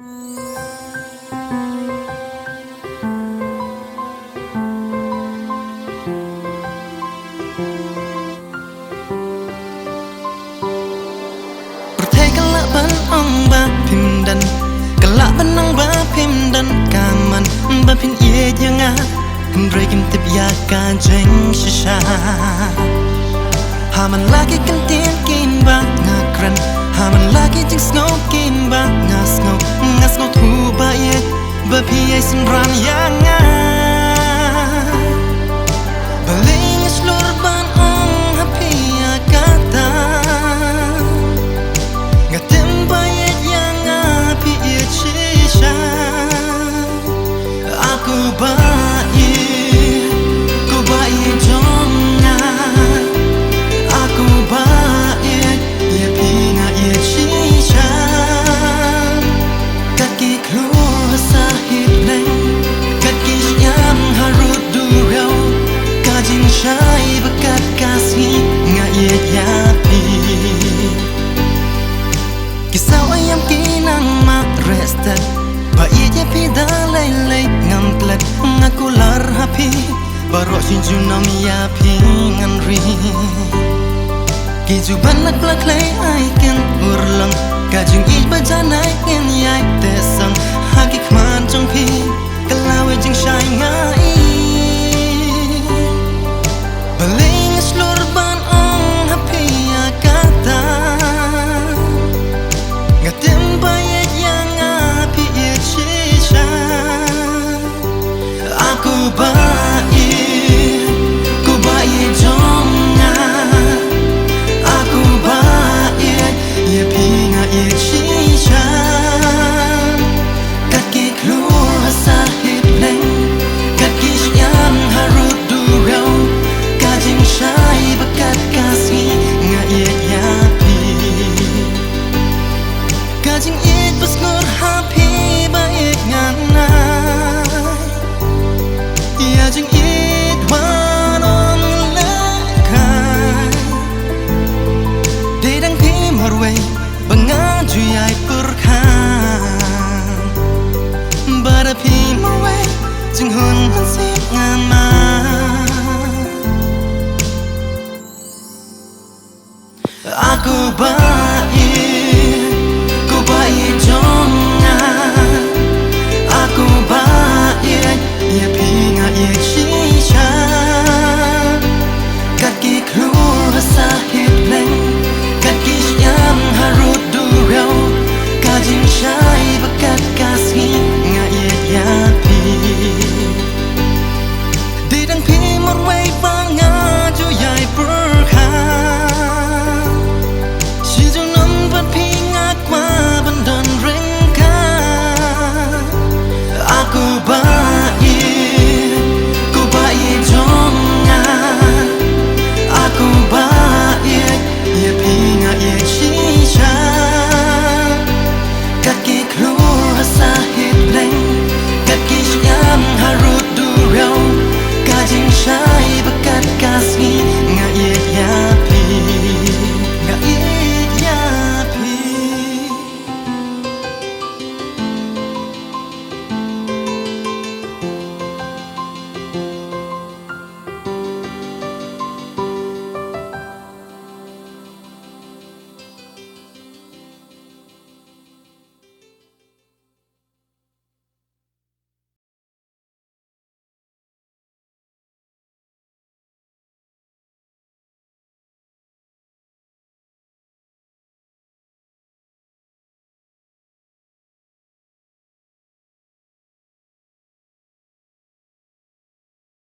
ban ong ba phim dan kala ban ong ba phim dan kaman ba phin ye janga rei kim tip ya ka jeng shisha ha man lagi kan tin kim ba nga kran ha man lagi jing snow kim ba nga snow thu ba ye ba phi ai sim ran ya nga baling slur ban ong ha phi ya ka ta aku baik jomnya aku baik ya pinga ya shisha kaki keluar sahid leng kaki yang harut durau kajing syai bekat kasih nga ya yapi kisah ayam kinang mak rested ba iya pida lay ngam klet ngaku lar happy barok sinju nam ya pingan ri kiju banak plak lay aiken urlang kajung i bajanai en yai tesang hagi kman jong pi kalawe jing shai ngai baling slur ban ong happy akata ngatem bayet yang api shisha aku baik jomnya aku baik ya pinga ya shisha kaki keluar sahid leng kaki yang harut durau kajing syai bekat kasih nga ya yapi kajing it pas nur happy baik nganai ya jing it wanon lekai dedang pi marway bangaju yai purkan bara pi marway jing hun sip ngama aku